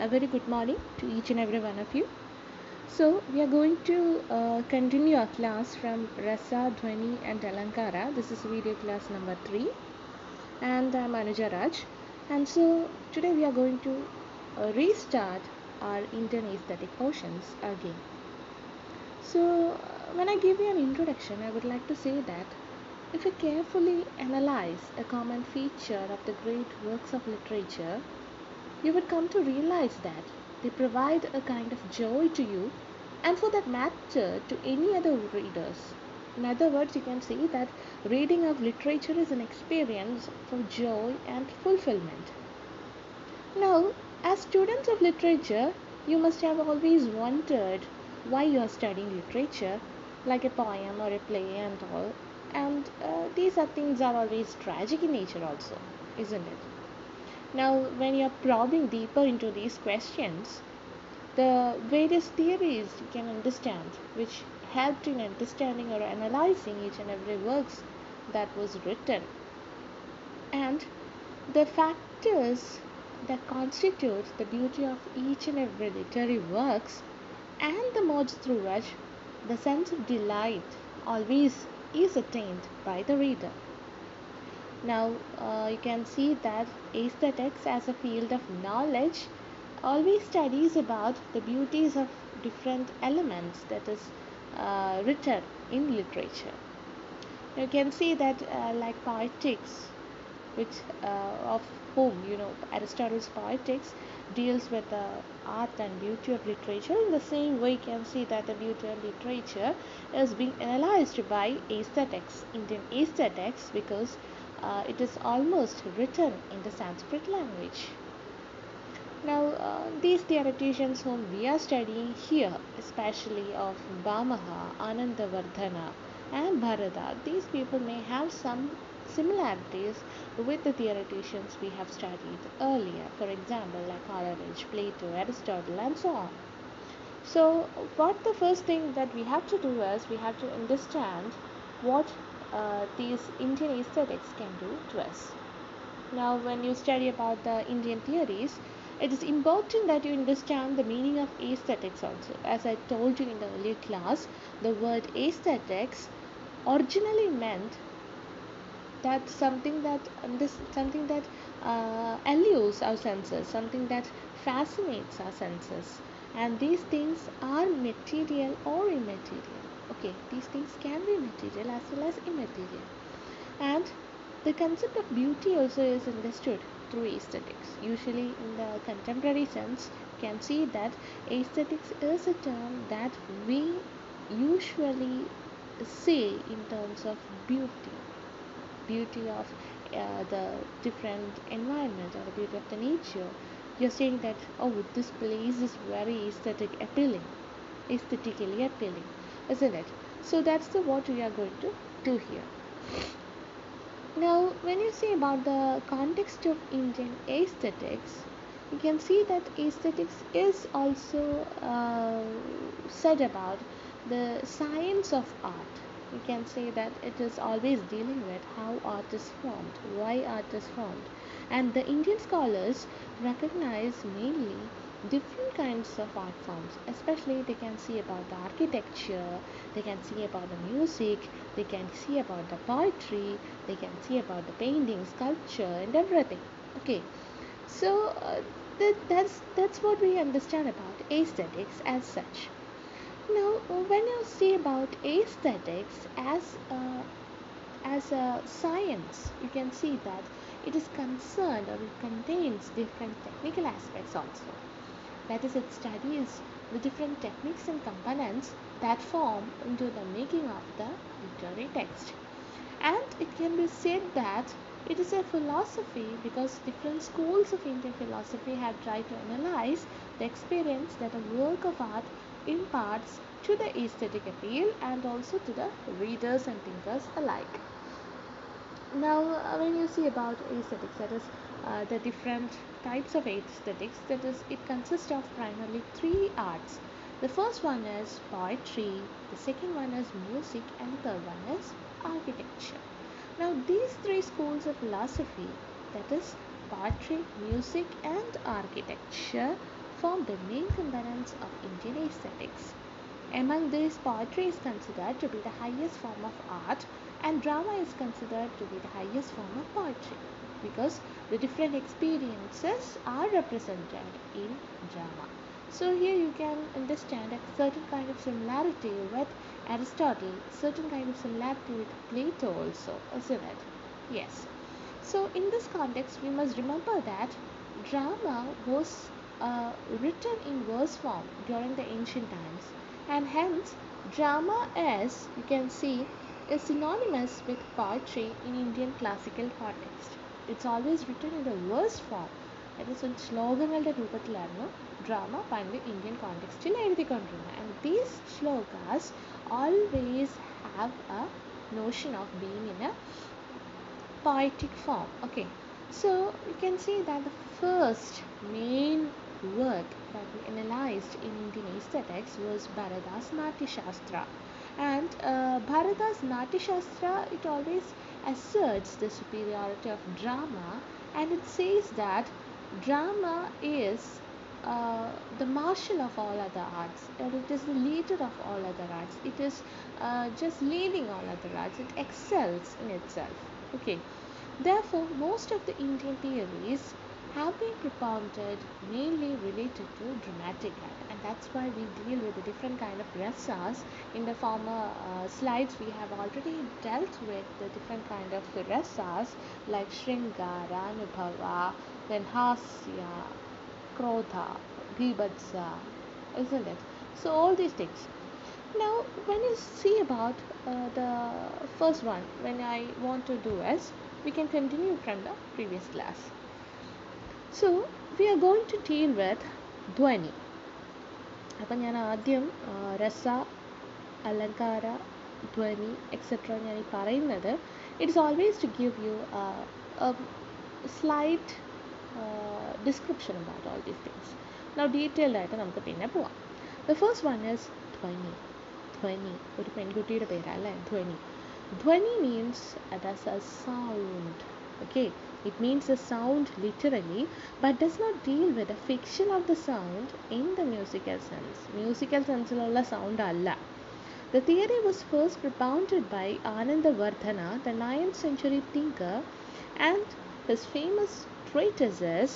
A very good morning to each and every one of you. So, we are going to continue our class from Rasa, Dhwani, and Alankara. This is video class number 3, and I'm Anuja Raj. And so, today we are going to restart our Indian aesthetic portions again. So, when I give you an introduction, I would like to say that if you carefully analyze a common feature of the great works of literature, you would come to realize that they provide a kind of joy to you and for that matter to any other readers. In other words, you can say that reading of literature is an experience for joy and fulfillment. Now, as students of literature, you must have always wondered why you are studying literature, like a poem or a play and all. And these are things are always tragic in nature also, isn't it? Now, when you're probing deeper into these questions, the various theories you can understand, which helped in understanding or analyzing each and every works that was written, and the factors that constitute the beauty of each and every literary works, and the modes through which the sense of delight always is attained by the reader. Now, you can see that aesthetics as a field of knowledge always studies about the beauties of different elements that is written in literature. You can see that like poetics, which of whom Aristotle's poetics deals with the art and beauty of literature. In the same way, you can see that the beauty of literature is being analyzed by aesthetics, Indian aesthetics, because it is almost written in the Sanskrit language. Now, these theoreticians whom we are studying here, especially of Bhamaha, Anandavardhana, and Bharata, these people may have some similarities with the theoreticians we have studied earlier, for example, like Coleridge, Plato, Aristotle, and so on. So, what the first thing that we have to do is we have to understand what these Indian aesthetics can do to us. Now, when you study about the Indian theories, it is important that you understand the meaning of aesthetics also. As I told you in the earlier class, the word aesthetics originally meant that something that allures our senses, something that fascinates our senses, and these things are material or immaterial. Okay, these things can be material as well as immaterial, and the concept of beauty also is understood through aesthetics. Usually, in the contemporary sense, you can see that aesthetics is a term that we usually say in terms of beauty of the different environment or the beauty of the nature. You're saying that, oh, this place is very aesthetically appealing, isn't it? So that's the what we are going to do here. Now, when you say about the context of Indian aesthetics, you can see that aesthetics is also said about the science of art. You can say that it is always dealing with how art is formed, why art is formed, and the Indian scholars recognize mainly different kinds of art forms, especially they can see about the architecture, they can see about the music, they can see about the poetry, they can see about the painting, sculpture, and everything. Okay, so that's what we understand about aesthetics as such. Now, when you see about aesthetics as a science, you can see that it is concerned or it contains different technical aspects also. That is, it studies the different techniques and components that form into the making of the literary text. And it can be said that it is a philosophy because different schools of Indian philosophy have tried to analyze the experience that a work of art imparts to the aesthetic appeal and also to the readers and thinkers alike. Now, when you see about aesthetics, that is the different types of aesthetics, that is, it consists of primarily three arts. The first one is poetry, the second one is music, and the third one is architecture. Now, these three schools of philosophy, that is poetry, music, and architecture, form the main components of Indian aesthetics. Among these, poetry is considered to be the highest form of art, and drama is considered to be the highest form of poetry because the different experiences are represented in drama. So here you can understand a certain kind of similarity with Aristotle, certain kind of similarity with Plato also, isn't it? Yes. So in this context, we must remember that drama was written in verse form during the ancient times, and hence drama, as you can see, is synonymous with poetry in Indian classical context. It's always written in the verse form. That is, ശ്ലോകങ്ങളുടെ രൂപത്തിലായിരുന്നു drama പണ്ട് Indian കോണ്ടെക്സ്റ്റിൽ എഴുതിക്കൊണ്ടിരുന്നത്. And these shlokas always have a notion of being in a poetic form. Okay, so you can see that the first main work that we analyzed in Indian aesthetics was Bharata's Natya Shastra. And Bharata's Natya Shastra, it always asserts the superiority of drama, and it says that drama is the marshal of all other arts, and it is the leader of all other arts. It is just leading all other arts. It excels in itself. Okay. Therefore, most of the Indian theories have been propounded mainly related to dramatic art, and that's why we deal with the different kind of rasas. In the former slides, we have already dealt with the different kind of rasas like Shringara, Anubhava, then Hasya, Krodha, Bibhatsa, isn't it? So all these things. Now, when you see about the first one, when I want to do is, we can continue from the previous class. So, we are going to deal with Dhwani. അപ്പം ഞാൻ ആദ്യം രസ, അലങ്കാര, ധ്വനി etcetera ഞാൻ ഈ പറയുന്നത്, it's always to give you slight description about all these things. Now detailed ആയിട്ട് നമുക്ക് പിന്നെ പോവാം. ദ ഫസ്റ്റ് വൺ ഈസ് ധ്വനി. ധ്വനി ഒരു പെൺകുട്ടിയുടെ പേരാണ് അല്ലേ, ധ്വനി. Dhwani means as a sound. Okay, it means a sound literally, but does not deal with the fiction of the sound in the musical sense. Musical sense ulla sound alla. The theory was first propounded by Anandavardhana, the 9th century thinker, and his famous treatise is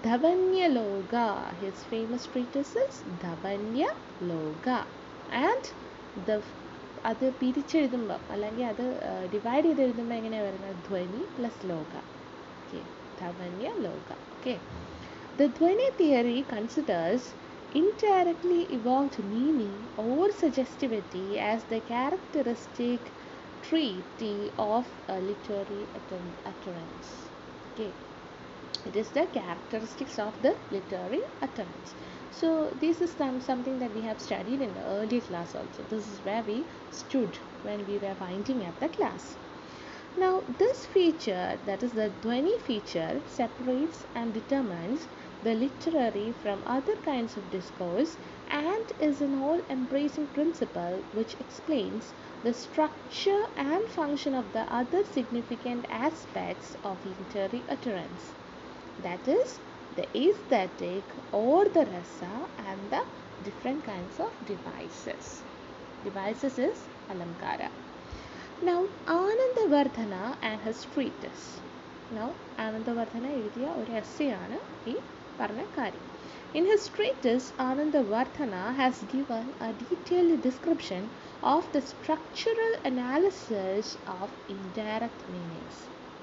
Dhavanyaloga. His famous treatise is Dhavanyaloga, and the അത് പിരിച്ചെഴുതുമ്പോൾ അല്ലെങ്കിൽ അത് divide ചെയ്ത് എഴുതുമ്പോൾ എങ്ങനെയാണ് വരുന്നത്, ധ്വനി plus ലോക. Okay, ധവന്യ ലോക. Okay, the Dhwani theory considers indirectly evoked meaning or suggestivity as the characteristic trait of a literary utterance. Okay, it is the characteristics of the literary utterance. So this is something that we have studied in the earlier class also. This is where we stood when we were winding up the class. Now this feature, that is the Dhwani feature, separates and determines the literary from other kinds of discourse, and is an all-embracing principle which explains the structure and function of the other significant aspects of literary utterance. That is the aesthetic or the rasa and the different kinds of devices. Devices is Alamkara. Now, Anandavardhana and his treatise. Now, Anandavardhana എഴുതിയ ഒരു essay-ആണ് ഈ പറഞ്ഞ കാര്യം. In his treatise, Anandavardhana has given a detailed description of the structural analysis of indirect meanings.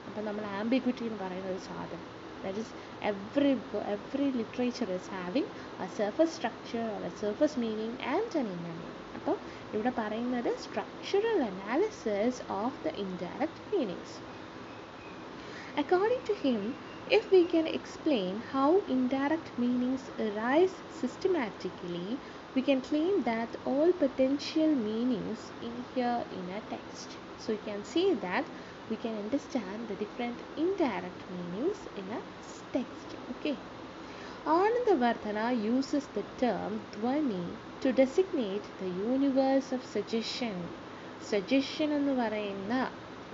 അപ്പോൾ നമ്മൾ ambiguity എന്ന് പറയുന്ന ഒരു സാധനം. That is, every literature is having a surface structure or a surface meaning and an inner meaning. അപ്പോൾ ഇവിടെ പറയുന്നത് structural analysis of the indirect meanings. According to him, if we can explain how indirect meanings arise systematically, we can claim that all potential meanings inhere in a text. So you can see that we can understand the different indirect meanings in a text. Okay. Anandavardhana uses the term Dhwani to designate the universe of suggestion. Suggestion എന്ന് പറയുന്ന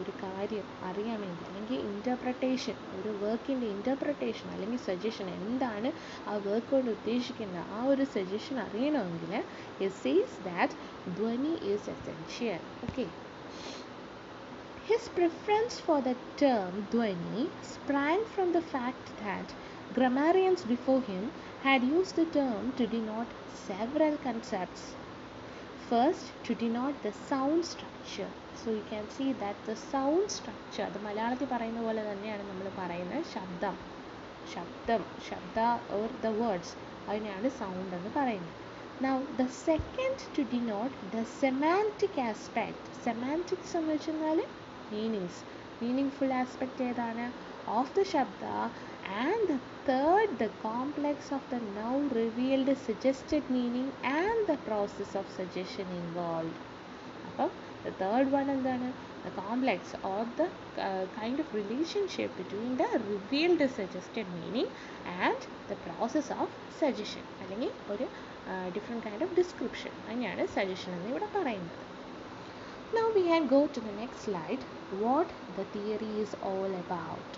ഒരു കാര്യം അറിയാൻ വേണ്ടി, അല്ലെങ്കിൽ interpretation, ഒരു വർക്കിൻ്റെ interpretation അല്ലെങ്കിൽ സജഷൻ, എന്താണ് ആ വർക്ക് കൊണ്ട് ഉദ്ദേശിക്കുന്നത്, ആ ഒരു സജഷൻ അറിയണമെങ്കിൽ it says that Dhwani is essential. Okay. His preference for the term Dhwani sprang from the fact that grammarians before him had used the term to denote several concepts. First, to denote the sound structure. So you can see that the sound structure, അത് മലയാളത്തിൽ പറയുന്ന പോലെ തന്നെയാണ് നമ്മൾ പറയുന്നത്, ശബ്ദം, or the words, അതിനെയാണ് sound എന്ന് പറയുന്നത്. Now the second, to denote the semantic aspect. Semantics എന്ന് വെച്ചാൽ meaningful aspect ഏതാണ്, of the shabda. And the third, the complex of the now revealed suggested meaning and the process of suggestion involved. അപ്പം the third one എന്താണ്, the complex or the kind of relationship between the revealed suggested meaning and the process of suggestion, അല്ലെങ്കിൽ ഒരു different kind of description, അതിനെയാണ് suggestion എന്ന് ഇവിടെ പറയുന്നത്. Now we can go to the next slide, what the theory is all about.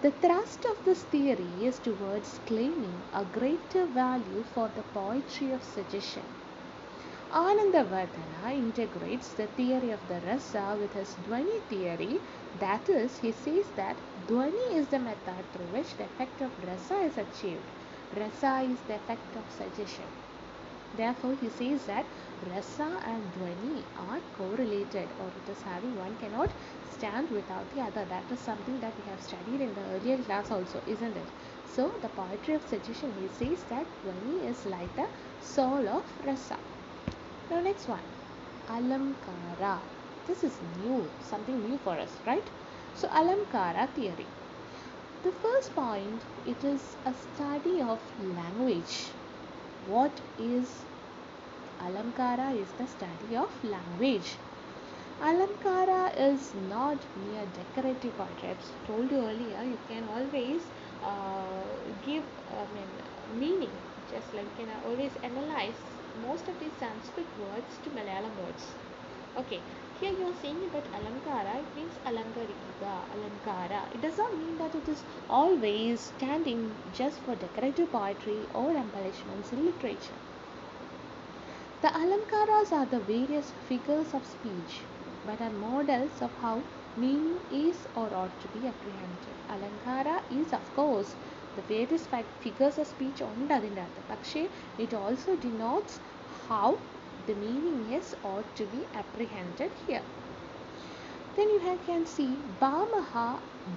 The thrust of this theory is towards claiming a greater value for the poetry of suggestion. Anandavardhana integrates the theory of the rasa with his Dhwani theory. That is, he says that Dhwani is the method through which the effect of rasa is achieved. Rasa is the effect of suggestion. Therefore, he says that rasa and Dhwani are correlated, or it is having, one cannot stand without the other. That is something that we have studied in the earlier class also, isn't it? So, the poetry of suggestion, he says that Dhwani is like the soul of rasa. Now, next one, Alamkara. This is new, something new for us, right? So, Alamkara theory. The first point, it is a study of language. What is Alamkara? Is the study of language. Alamkara is not mere decorative poetry. I've told you earlier, you can always give meaning, just like you can always analyze most of these Sanskrit words to Malayalam words. Okay, here you are saying about Alamkara, it means Alankarika, Alamkara. It does not mean that it is always standing just for decorative poetry or embellishments in literature. The Alamkaras are the various figures of speech, but are models of how meaning is or ought to be apprehended. Alankara is, of course, the various figures of speech ഉണ്ട് അതിൻ്റെ അകത്ത്, പക്ഷേ it also denotes how the meaning is ought to be apprehended here. Then you can see Bhamaha,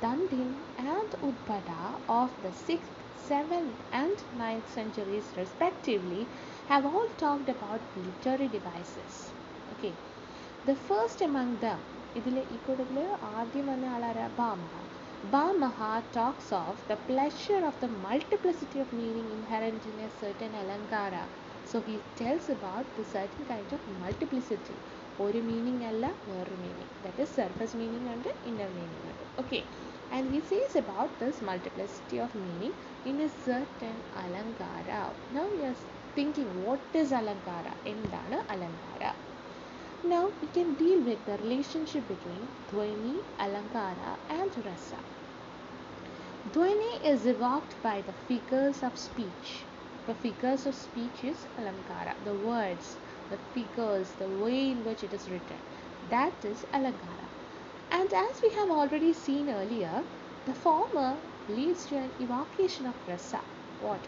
Dandin and Udbada of the 6th, 7th and 9th centuries respectively have all talked about literary devices. Okay. The first among them, ഇതിൽ ഈ കൂട്ടത്തിൽ ആദ്യം വന്ന ആളാരാ, Bhamaha talks of the pleasure of the multiplicity of meaning inherent in a certain Alankara. So he tells about the certain kind of multiplicity. ഒരു meaning അല്ല വേറൊരു meaning, that is surface meaning and inner meaning. Okay, and he says about this multiplicity of meaning in a certain Alankara. Now we are thinking, what is Alankara? എന്താണ് Alankara? Now we can deal with the relationship between Dhwani, Alankara and Rasa. Dhwani is evoked by the figures of speech. The figures of speech is Alankara. The words, the figures, the way in which it is written, that is Alankara. And as we have already seen earlier, the former leads to an evocation of Rasa. What?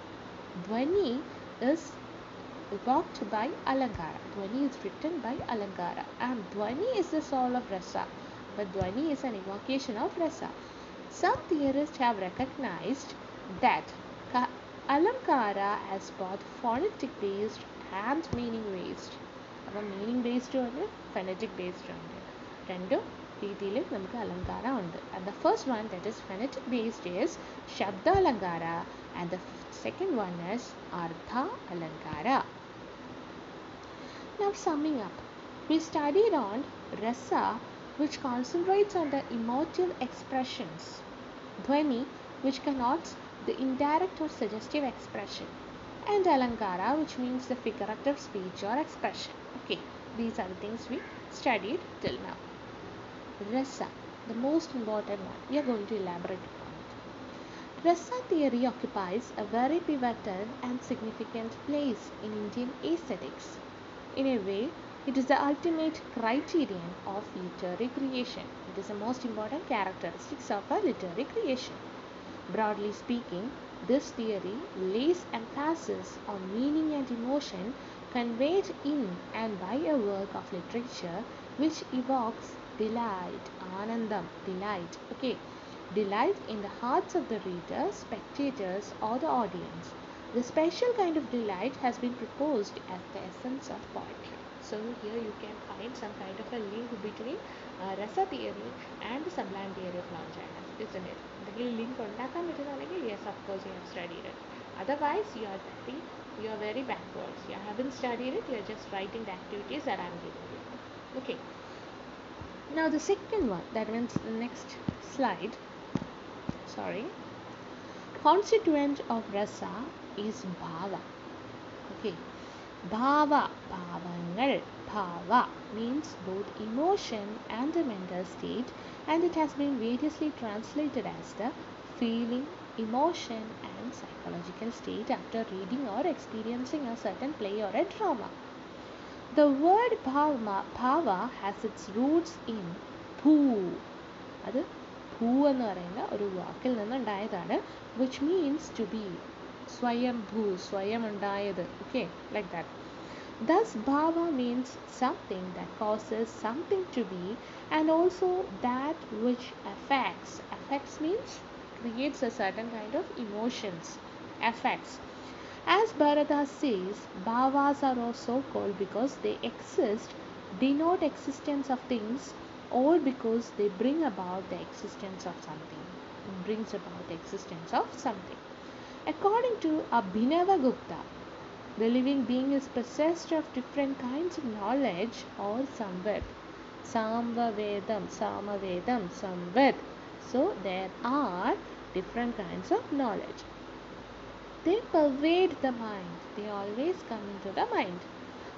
Dhwani is evoked by Alankara. Dhwani is written by Alankara, and Dhwani is the soul of Rasa, but Dhwani is an evocation of Rasa. Some theorists have recognized that Alankara as both phonetic based and meaning based. അപ്പോൾ meaning based ഉണ്ട്, phonetic based ഉണ്ട്, രണ്ടും രീതിയിൽ നമുക്ക് അലങ്കാര ഉണ്ട്. And the first one, that is phonetic based, is Shabda Alankara, and the second one is Artha Alankara. Now summing up, we studied on Rasa, which concentrates on the emotive expressions, Dhwani, which connotes the indirect or suggestive expression, and Alankara, which means the figurative speech or expression. Okay, these are the things we studied till now. Rasa, the most important one. We are going to elaborate upon it. Rasa theory occupies a very pivotal and significant place in Indian aesthetics. In a way, it is the ultimate criterion of literary creation. It is the most important characteristics of a literary creation. Broadly speaking, this theory lays emphasis on meaning and emotion conveyed in and by a work of literature which evokes delight, anandam, delight, delight in the hearts of the reader, spectators, or the audience. The special kind of delight has been proposed as the essence of poetry. So here you can find some kind of a link between Rasa theory and the sublime theory of Longinus, isn't it? The link ഉണ്ടാക്കാൻ പറ്റുന്നതാണെങ്കിൽ yes, of course you have studied it. Otherwise you are very backwards. You haven't studied it. You are just writing the activities that I am giving you. Okay. Now the second one, that means the next slide. Sorry. Constituent of rasa is bhava. Okay. Bhava, bhavangal. Bhava means both emotion and a mental state, and it has been variously translated as the feeling, emotion, and psychological state after reading or experiencing a certain play or a drama. The word bhava has its roots in bhu. അത് ഭൂ എന്ന് പറയുന്ന ഒരു വാക്കിൽ നിന്നുണ്ടായതാണ്, which means to be. സ്വയം ഭൂ, സ്വയം ഉണ്ടായത്. Okay, like that. Thus, bhava means something that causes something to be, and also that which affects. Affects means creates a certain kind of emotions. Affects. As Bharata says, bhavas are also called because they exist, denote existence of things, or because they bring about the existence of something. Brings about the existence of something. According to Abhinava Gupta, the living being is possessed of different kinds of knowledge or samvad. Samvavedam, samvad. So there are different kinds of knowledge. They pervade the mind. They always come into the mind.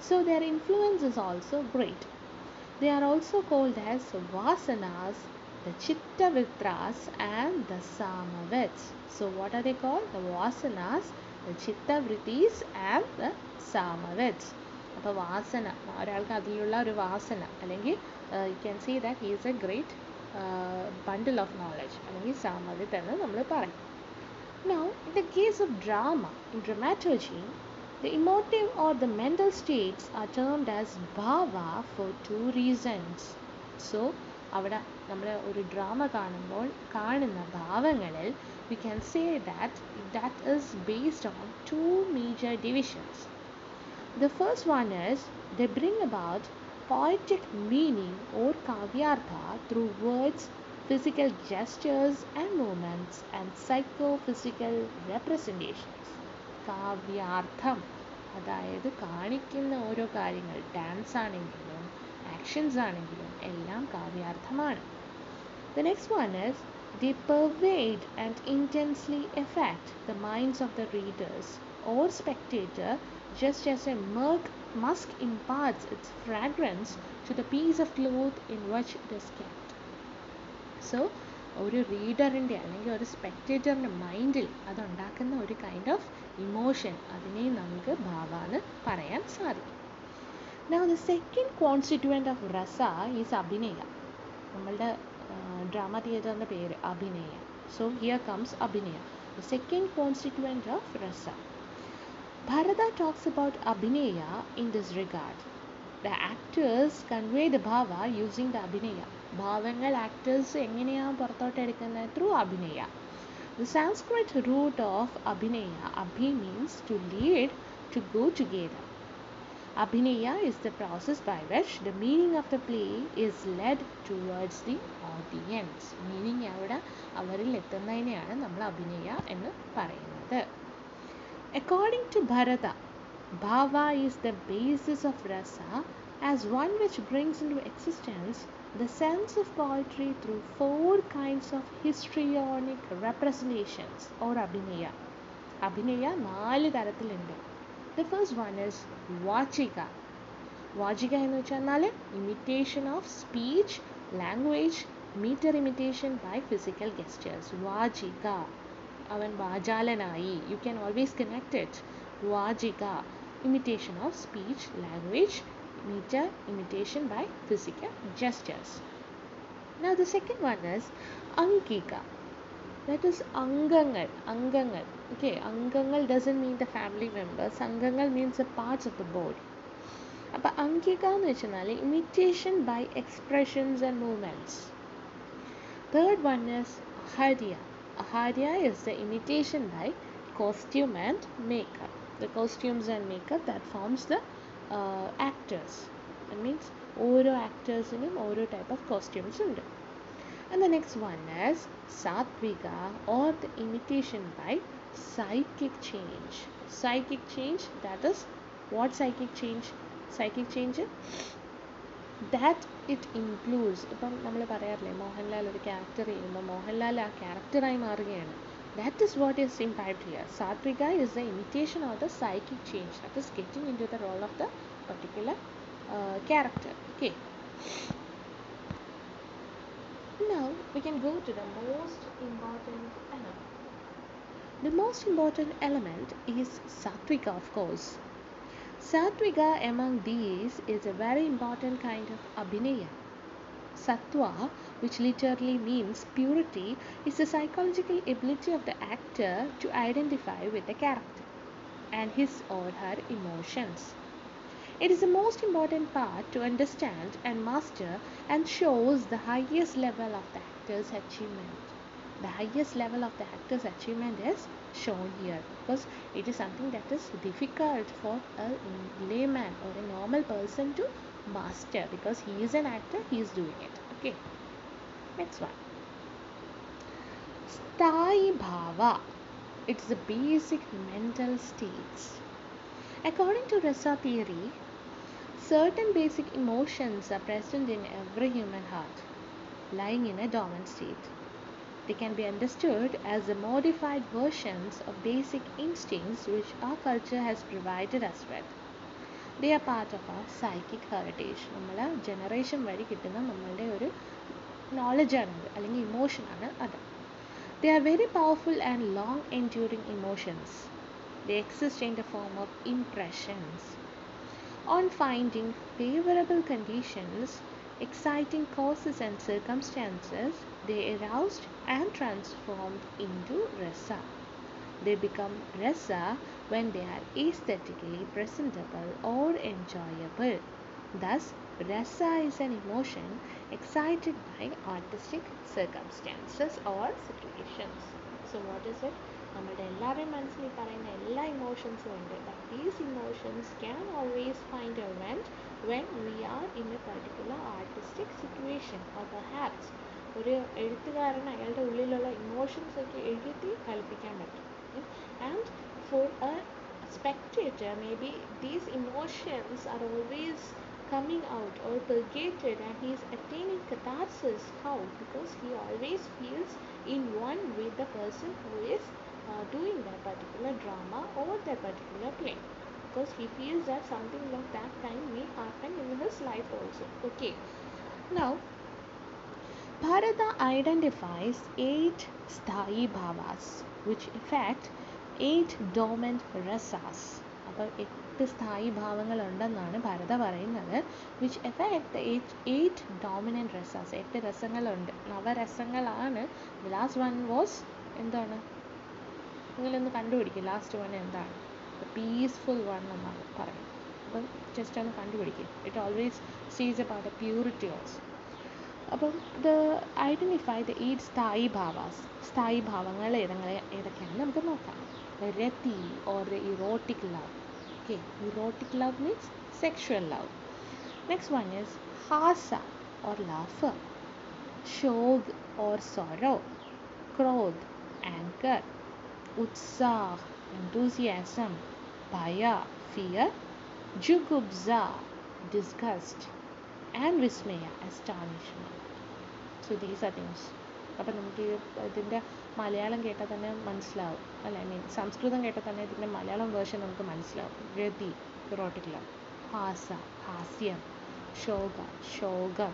So their influence is also great. They are also called as vasanas, the chittavritras, and the samavits. So what are they called? The vasanas, the chittavritis, and the samavits. അപ്പോൾ വാസന, ഒരാൾക്ക് അതിലുള്ള ഒരു വാസന അല്ലെങ്കിൽ you can see that he is a great bundle of knowledge അല്ലെങ്കിൽ സാമവിത്ത് എന്ന് നമ്മൾ പറയും. Now, in the case of drama, in dramaturgy, the emotive or the mental states are termed as bhava for two reasons. So, അവിടെ നമ്മൾ ഒരു drama കാണുമ്പോൾ കാണുന്ന ഭാവങ്ങളിൽ we can say that is based on two major divisions. The first one is they bring about poetic meaning or kavyartha through words, physical gestures and movements, and psychophysical representations. കാവ്യാർത്ഥം, അതായത് കാണിക്കുന്ന ഓരോ കാര്യങ്ങൾ, dance ആണെങ്കിലും actions ആണെങ്കിലും എല്ലാം കാവ്യാർത്ഥമാണ്. The next one is they pervade and intensely affect the minds of the readers or spectator, just as a musk imparts its fragrance to the piece of cloth in which it is kept. So ഒരു റീഡറിൻ്റെ അല്ലെങ്കിൽ ഒരു സ്പെക്ടേറ്ററിൻ്റെ മൈൻഡിൽ അതുണ്ടാക്കുന്ന ഒരു kind of emotion, അതിനെ നമുക്ക് ഭാവ എന്ന് പറയാൻ സാധിക്കും. Now the second constituent of rasa is അഭിനയ. നമ്മളുടെ ഡ്രാമ തിയേറ്ററിൻ്റെ പേര് അഭിനയ. So here comes അഭിനയ, the second constituent of rasa. Bharata talks about abhinaya in this regard. The actors convey the bhava using the abhinaya. ഭാവങ്ങൾ actors എങ്ങനെയാണ് പുറത്തോട്ടെടുക്കുന്നത്? Through അഭിനയ. The Sanskrit root of abhinaya, abhi means to lead, to go together. Abhinaya is the process by which the meaning of the play is led towards the audience. Meaning അവിടെ അവരിൽ എത്തുന്നതിനെയാണ് നമ്മൾ അഭിനയ എന്ന് പറയുന്നത്. According to Bharata, bhava is the basis of rasa as one which brings into existence the sense of poetry through four kinds of histrionic representations or abhinaya. Abhinaya 4 തരത്തിലുണ്ട്. The first one is vachika. Vachika എന്ന് വെച്ചാൽ imitation of speech Language, meter imitation by physical gestures. Vajika, avan vajalanai. You can always connect it. Vajika, imitation of speech, language, meter imitation by physical gestures. Now the second one is Angika. That is Angangal. Angangal. Okay, Angangal doesn't mean the family members. Angangal means the parts of the body. അപ്പോൾ അങ്കിക എന്ന് വെച്ചാൽ imitation by expressions and movements. Third one is Aharya. Aharya is the imitation by costume and makeup. The costumes and makeup that forms the actors. That means ഓരോ ആക്ടേഴ്സിനും ഓരോ type of costumes ഉണ്ട്. And the next one is Satvika, or the imitation by psychic change. Psychic change, that is what psychic change? Psychic change that it includes, ഇപ്പം നമ്മൾ പറയാറില്ലേ മോഹൻലാൽ ഒരു character ചെയ്യുമ്പോൾ മോഹൻലാൽ ആ ക്യാരക്ടറായി മാറുകയാണ്. That is what is imbibed here. Satvika is the imitation of the psychic change, that is getting into the role of the particular character. Okay. Now we can go to the most important element. The most important element is Satvika, of course. Satvika among these is a very important kind of abhinaya. Sattva, which literally means purity, is the psychological ability of the actor to identify with the character and his or her emotions. It is the most important part to understand and master, and shows the highest level of the actor's achievement. The highest level of the actor's achievement is shown here, because it is something that is difficult for a layman or a normal person to master, because he is an actor, he is doing it. Okay, next one. Sthayi bhava. It's the basic mental states. According to Rasa theory, certain basic emotions are present in every human heart, lying in a dormant state. They can be understood as the modified versions of basic instincts which our culture has provided us with. They are part of our psychic heritage. നമ്മളെ generation വഴി കിട്ടുന്ന നമ്മളുടെ ഒരു നോളജാണത്, അല്ലെങ്കിൽ ഇമോഷനാണ് അത്. They are very powerful and long enduring emotions. They exist in the form of impressions. On finding favorable conditions, exciting causes and circumstances, they aroused and transformed into rasa. They become rasa when they are aesthetically presentable or enjoyable. Thus, rasa is an emotion excited by artistic circumstances or situations. So what is it? നമ്മുടെ എല്ലാവരുടെയും മനസ്സിൽ പറയുന്ന എല്ലാ ഇമോഷൻസും ഉണ്ട്. But these emotions can always find a vent when we are in a particular artistic situation, or perhaps ഒരു എഴുത്തുകാരന് അയാളുടെ ഉള്ളിലുള്ള ഇമോഷൻസ് ഒക്കെ എഴുതി കൽപ്പിക്കാൻ പറ്റും. And for a spectator, maybe these emotions are always coming out or purgated, and he is attaining catharsis. How? Because he always feels in one with the person who is doing that particular drama or that particular play, because he feels that something of that kind may happen in his life also. Okay, now Bharata identifies 8 sthayi bhavas which affect 8 dormant rasas. അപ്പോൾ 8 സ്ഥായി ഭാവങ്ങൾ ഉണ്ടെന്നാണ് ഭാരത പറയുന്നത്, which effect 8 dominant rasas. 8 രസങ്ങളുണ്ട്, നവരസങ്ങളാണ്. The last one was എന്താണ്? നിങ്ങളൊന്ന് കണ്ടുപിടിക്കും last one എന്താണ്? ദ പീസ്ഫുൾ വൺ എന്നാണ് പറയുന്നത്. അപ്പം ജസ്റ്റ് ഒന്ന് കണ്ടുപിടിക്കും. It always sees about a purity also. അപ്പം ഇത് ഐഡൻറ്റിഫൈ ദ 8 സ്ഥായി ഭാവാസ്. സ്ഥായി ഭാവങ്ങൾ ഏതൊക്കെയാണെന്ന് നമുക്ക് നോക്കാം. Rati or the erotic love. Okay, erotic love means sexual love. Next one is hasa or laughter, shog or sorrow, krodh anger, utsah enthusiasm, bhaya fear, jugubza disgust, and vismaya astonishment. So these are things. അപ്പം നമുക്ക് ഇതിൻ്റെ മലയാളം കേട്ടാൽ തന്നെ മനസ്സിലാവും, അല്ല I mean സംസ്കൃതം കേട്ടാൽ തന്നെ ഇതിൻ്റെ മലയാളം വേർഷൻ നമുക്ക് മനസ്സിലാവും. രതി ഇറോട്ടിക് ലവ്, ഹാസ ഹാസ്യം, ശോക ശോകം,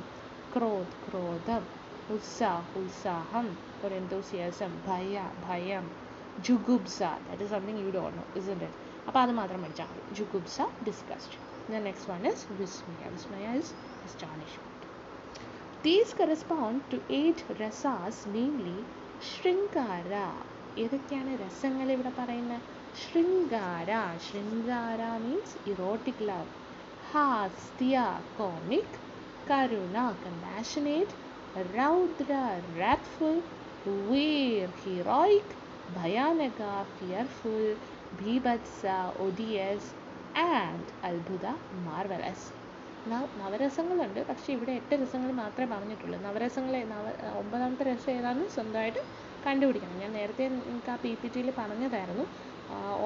Krodham, Utsaham, or enthusiasm, Bhayam, Jugubsa, that is something you don't know, isn't it? Jugubsa, disgust. The next one is Vismaya. Vismaya is astonishment. These correspond to 8 rasas, namely Shringara. ഏതൊക്കെയാണ് രസങ്ങൾ ഇവിടെ പറയുന്നത്? Shringara means erotic love. Hastya, comic. Karuna, compassionate. Raudra, wrathful. Veer, heroic. Bhayanaka, fearful. Bhibhatsa, odious. And Albhuda, marvelous. നവരസങ്ങളുണ്ട്, പക്ഷേ ഇവിടെ 8 രസങ്ങൾ മാത്രമേ പറഞ്ഞിട്ടുള്ളൂ. നവരസങ്ങൾ 9ാമത്തെ രസം ഏതാണെന്ന് സ്വന്തമായിട്ട് കണ്ടുപിടിക്കണം. ഞാൻ നേരത്തെ നിങ്ങൾക്ക് ആ PPT-യിൽ പറഞ്ഞതായിരുന്നു,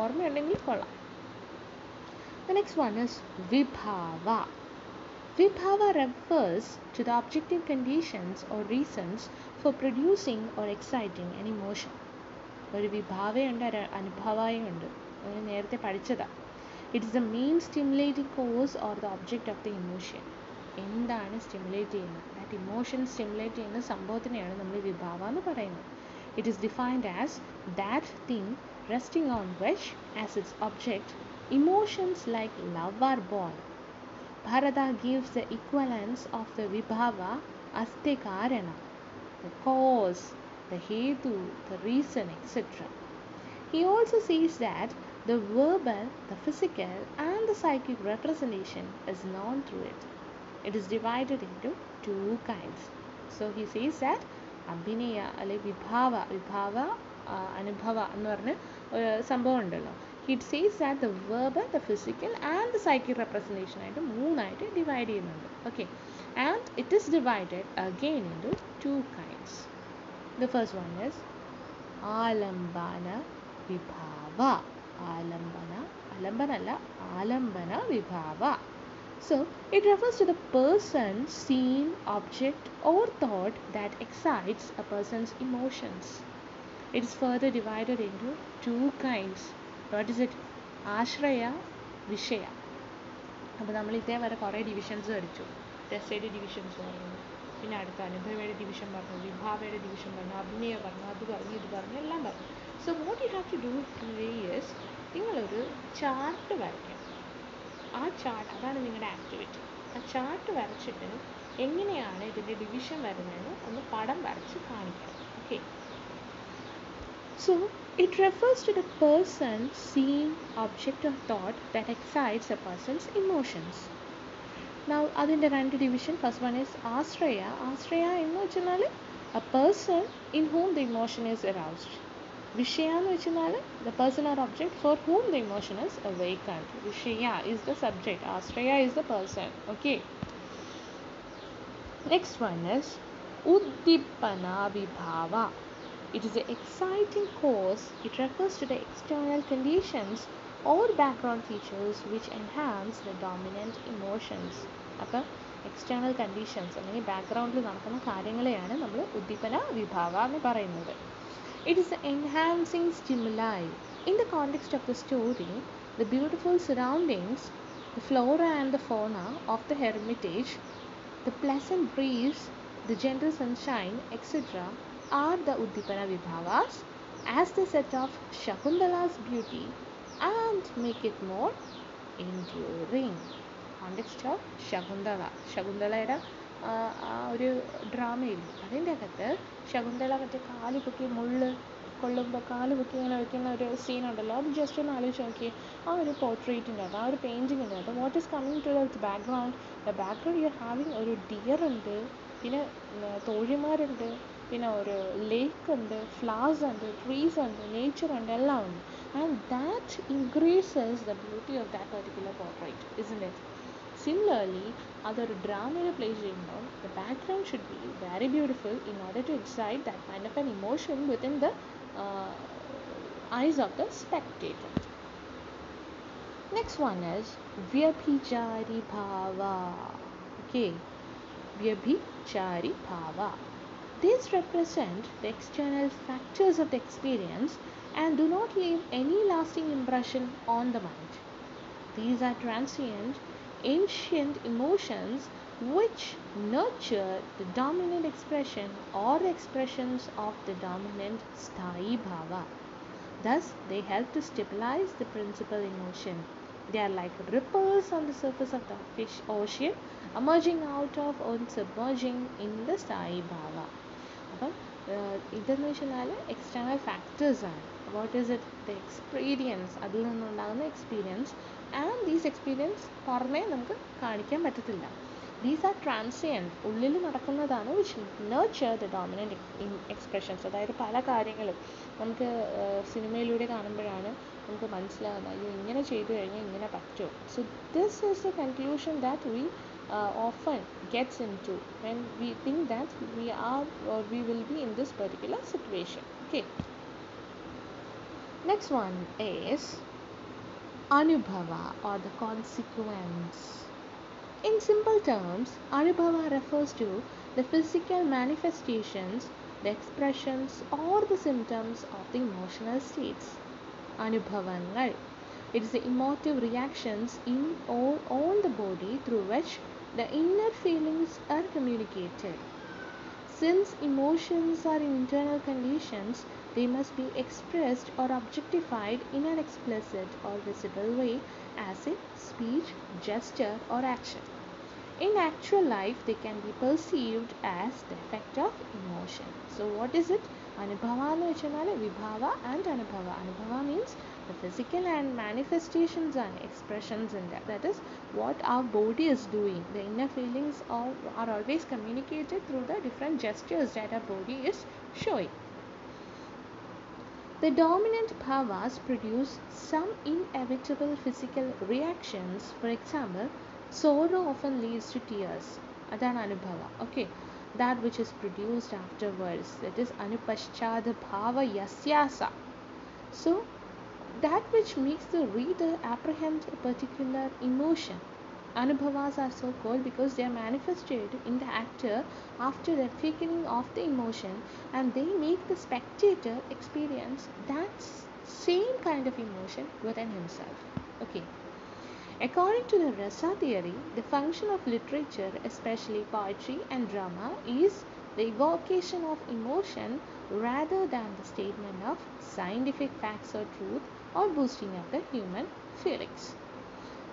ഓർമ്മയുണ്ടെങ്കിൽ കൊള്ളാം. The next one is Vibhava. Vibhava refers to the objective conditions or reasons for producing or exciting an emotion. ഒരു വിഭാവയുണ്ട്, ഒരു അനുഭവയുണ്ട്. അത് നേരത്തെ പഠിച്ചതാണ്. It is the main stimulating cause or the object of the emotion. എന്താണ് stimulate ചെയ്യുന്നത്? That emotion stimulate ചെയ്യുന്ന സംഭവത്തിനെയാണ് നമ്മൾ വിഭാവ എന്ന് പറയുന്നത്. It is defined as that thing resting on which as its object emotions like love are born. Bharata gives the equivalence of the vibhava as the karana, the cause, the hetu, the reason, etc. He also says that the verbal, the physical and the psychic representation is known through it. It is divided into 2 kinds. So he says that abhinaya alle vibhava anubhava ennu parna oru sambhavam undallo. He says that the verbal, the physical and the psychic representation ആയിട്ട് 3 ആയിട്ട് divide ചെയ്യുന്നുണ്ട്. Okay, and it is divided again into 2 kinds. The first one is alambana vibhava. Alambana vibhava. So it refers to the person, scene, object or thought that excites a person's emotions. It is further divided into 2 kinds. What is it? Ashraya, Vishaya. അപ്പോൾ നമ്മൾ ഇതേവരെ കുറേ divisions പഠിച്ചു. രസയുടെ divisions പറഞ്ഞു, പിന്നെ അടുത്ത അനുഭവയുടെ division പറഞ്ഞു, വിഭാവയുടെ division പറഞ്ഞു, അഭിനയ പറഞ്ഞു, അത് പറഞ്ഞു, ഇത് പറഞ്ഞു, എല്ലാം പറഞ്ഞു. So what you have to do today is നിങ്ങളൊരു ചാർട്ട് വരയ്ക്കണം. ആ ചാർട്ട്, അതാണ് നിങ്ങളുടെ ആക്ടിവിറ്റി. ആ ചാർട്ട് വരച്ചിട്ട് എങ്ങനെയാണ് ഇതിൻ്റെ ഡിവിഷൻ വരുന്നതെന്ന് ഒന്ന് പടം വരച്ച് കാണിക്കണം. Okay, so it refers to the person, scene, object or thought that excites a person's emotions. Now അതിൻ്റെ 2 division. First one is ashraya. Ashraya എന്ന് വെച്ചാൽ a person in whom the emotion is aroused. Vishaya എന്ന് വെച്ചാൽ the person or object for whom the emotion is awakened. Vishaya is the subject, ashraya is the person. Okay, next one is uddipana vibhava. It is an exciting cause. It refers to the external conditions or background features which enhance the dominant emotions. അപ്പോൾ external conditions അല്ലെങ്കിൽ ബാക്ക്ഗ്രൗണ്ടിൽ നടക്കുന്ന കാര്യങ്ങളെയാണ് നമ്മൾ ഉദ്ദീപന വിഭാവ എന്ന് പറയുന്നത്. It is the enhancing stimuli. In the context of the story, the beautiful surroundings, the flora and the fauna of the hermitage, the pleasant breeze, the gentle sunshine, etc. are the Uddipana Vibhavas as they set off Shakuntala's beauty and make it more enduring. Context of ശകുന്തളയുടെ ആ ഒരു ഡ്രാമയിൽ അതിൻ്റെ അകത്ത് ശകുന്തള മറ്റേ കാല് പൊക്കി മുള്ള് കൊള്ളുമ്പോൾ കാല് പൊക്കി ഇങ്ങനെ വയ്ക്കുന്ന ഒരു സീനുണ്ടല്ലോ, അത് ജസ്റ്റ് ഒന്ന് ആലോചിച്ച് നോക്കി. ആ ഒരു പോർട്രേറ്റിൻ്റെ അകത്ത്, ആ ഒരു പെയിൻറ്റിങ്ങിൻ്റെ അകത്ത് what is coming to the background you are having ഒരു ഡിയർ ഉണ്ട്, പിന്നെ തോഴിമാരുണ്ട്, പിന്നെ ഒരു ലേക്ക് ഉണ്ട്, ഫ്ലവേഴ്സ് ഉണ്ട്, ട്രീസ് ഉണ്ട്, നേച്ചർ ഉണ്ട്, എല്ലാം ഉണ്ട്. And that increases the beauty of that particular portrait, isn't it? Similarly, അതൊരു ഡ്രാമയിൽ പ്ലേ ചെയ്യുമ്പോൾ the background should be very beautiful in order to excite that kind of an emotion within the eyes of the spectator. Next one is Vyabhichari Bhava. Okay, Vyabhichari Bhava. These represent the external factors of the experience and do not leave any lasting impression on the mind. These are transient, ancient emotions which nurture the dominant expression or expressions of the dominant sthayi bhava. Thus, they help to stabilize the principal emotion. They are like ripples on the surface of the fish ocean, emerging out of or submerging in the sthayi bhava. അപ്പം ഇതെന്ന് വെച്ചാൽ external factors ആണ്. What is it? The experience, അതിൽ നിന്നുണ്ടാകുന്ന experience. And these experience പുറമേ നമുക്ക് കാണിക്കാൻ പറ്റത്തില്ല. ദീസ് ആർ ട്രാൻസിയൻറ്റ്, ഉള്ളിൽ നടക്കുന്നതാണ്. Which nurture the dominant expressions. അതായത് പല കാര്യങ്ങളും നമുക്ക് സിനിമയിലൂടെ കാണുമ്പോഴാണ് നമുക്ക് മനസ്സിലാകുന്നത്, അയ്യോ ഇങ്ങനെ ചെയ്തു കഴിഞ്ഞാൽ ഇങ്ങനെ പറ്റുമോ. So this is the conclusion that we often gets into when we think that we are or we will be in this particular situation. Okay, next one is anubhava or the consequence. In simple terms, anubhava refers to the physical manifestations, the expressions or the symptoms of the emotional states. Anubhavangal, it is the emotive reactions in or on the body through which the inner feelings are communicated. Since emotions are internal conditions, they must be expressed or objectified in an explicit or visible way, as in speech, gesture, or action. In actual life, they can be perceived as the effect of emotion. So, what is it? Anubhava എന്ന് വെച്ചാൽ vibhava and anubhava. Anubhava means the physical and manifestations and expressions in that. That is what our body is doing. The inner feelings are always communicated through the different gestures that our body is showing. The dominant bhavas produce some inevitable physical reactions. For example, sorrow often leads to tears. Adana anubhava. Okay, that which is produced afterwards. That is anupaschada bhava yasyasa. So, that which makes the reader apprehend a particular emotion. Anubhavas are so called because they are manifested in the actor after the figuring of the emotion, and they make the spectator experience that same kind of emotion within himself. Okay. According to the Rasa theory, the function of literature, especially poetry and drama, is the evocation of emotion rather than the statement of scientific facts or truth or boosting of the human feelings.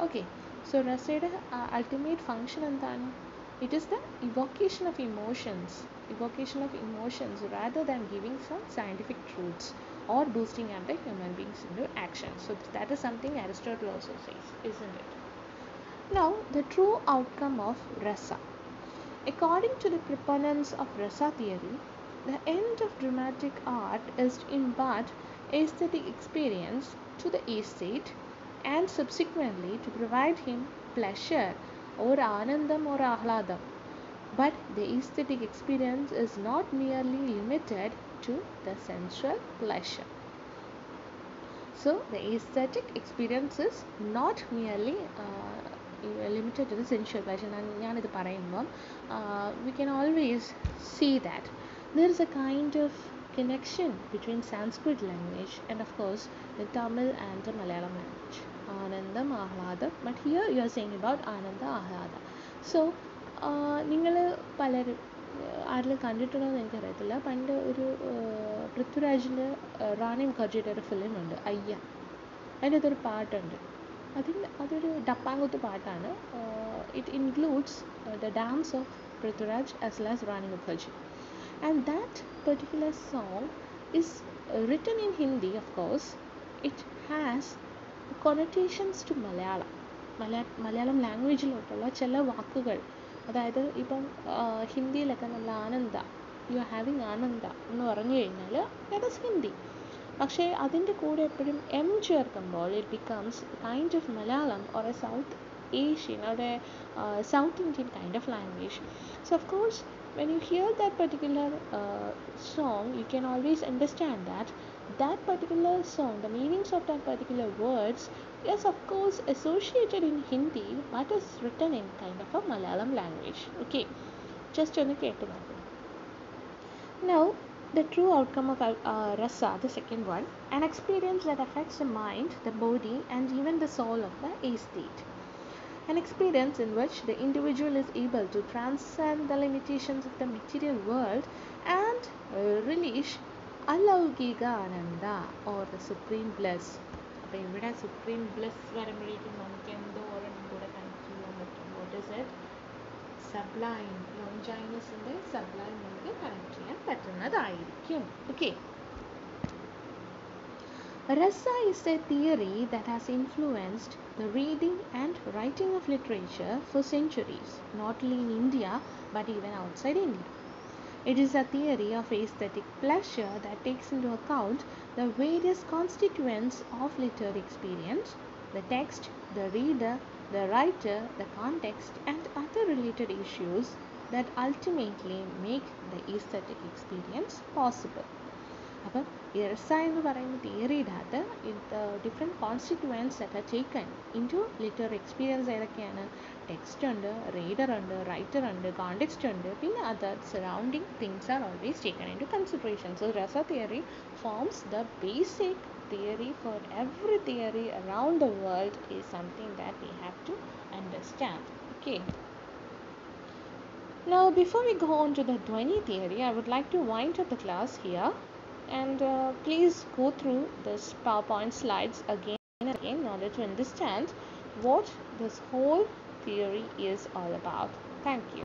Okay, so Rasada ultimate function endanu? It is the evocation of emotions rather than giving some scientific truths or boosting up the human beings into action. So that is something Aristotle also says, isn't it? Now, the true outcome of rasa. According to the proponents of rasa theory, the end of dramatic art is to impart aesthetic experience to the aesthete and subsequently to provide him pleasure or anandam or ahladam. But the aesthetic experience is not merely limited to the sensual pleasure. So, the aesthetic experience is not merely limited to the sensual pleasure. We can always see that there is a kind of connection between Sanskrit language and of course the Tamil and the Malayalam language. Anandam, Ahladam. But here you are saying about Ananda, Ahlada. So, നിങ്ങൾ പലരും ആരെങ്കിലും കണ്ടിട്ടുണ്ടോ എന്ന് എനിക്കറിയത്തില്ല. പണ്ട് ഒരു പൃഥ്വിരാജിൻ്റെ റാണി മുഖർജിയുടെ ഒരു ഫിലിമുണ്ട് അയ്യ. അതിൻ്റെ അകത്തൊരു പാട്ടുണ്ട്. അതൊരു ഡപ്പാങ്കുത്ത് പാട്ടാണ്. It includes the dance of Prithviraj as well as Rani Mukherjee. And that particular song is written in Hindi, of course. It has connotations to Malayalam ലാംഗ്വേജിലോട്ടുള്ള ചില വാക്കുകൾ. അതായത് ഇപ്പം ഹിന്ദിയിലൊക്കെ നമ്മൾ ആനന്ദ, യു ആർ ഹാവിങ് ആനന്ദ എന്ന് പറഞ്ഞു കഴിഞ്ഞാൽ ദാറ്റ് ഈസ് ഹിന്ദി. പക്ഷേ അതിൻ്റെ കൂടെ എപ്പോഴും എം ചേർക്കുമ്പോൾ it becomes kind of Malayalam or A south Asian or a South Indian kind of language. So of course, when you hear that particular song, you can always understand that particular song, the meanings of that particular words is of course associated in Hindi but is written in kind of a Malayalam language. Okay, just ഒന്ന് കേട്ട് നോക്കൂ. Now, the true outcome of rasa, the second one, an experience that affects the mind, the body and even the soul of the aesthete. an experience in which the individual is able to transcend the limitations of the material world and relish alaukiga ananda or the supreme bliss. അപ്പോൾ ഇവിടെ supreme bliss വരുമ്പോഴേക്കും നമുക്ക് എന്തോ ഒരെണ്ണം കൂടെ connect ചെയ്യാൻ പറ്റും. What is it? Sublime. ലോഞ്ചൈനസിൻ്റെ സബ്ലൈം നമുക്ക് കണക്ട് ചെയ്യാൻ പറ്റുന്നതായിരിക്കും. Okay. Rasa is a theory that has influenced the reading and writing of literature for centuries, not only in India but even outside India. It is a theory of aesthetic pleasure that takes into account the various constituents of literary experience, the text, the reader, the writer, the context, and other related issues that ultimately make the aesthetic experience possible. അപ്പം ഈ റസ എന്ന് പറയുന്ന തിയറിയുടെ അകത്ത് different constituents that are taken into literary experience ഏതൊക്കെയാണ്? Text ഉണ്ട്, reader ഉണ്ട്, writer ഉണ്ട്, കോണ്ടെക്സ്റ്റ് ഉണ്ട്, പിന്നെ other surrounding things are always taken into consideration. So rasa theory forms the basic theory for every theory around the world is something that we have to understand. Okay. Now, before we go on to the Dhwani theory, I would like to wind up the class here. And please go through this PowerPoint slides again and again in order to understand what this whole theory is all about. Thank you.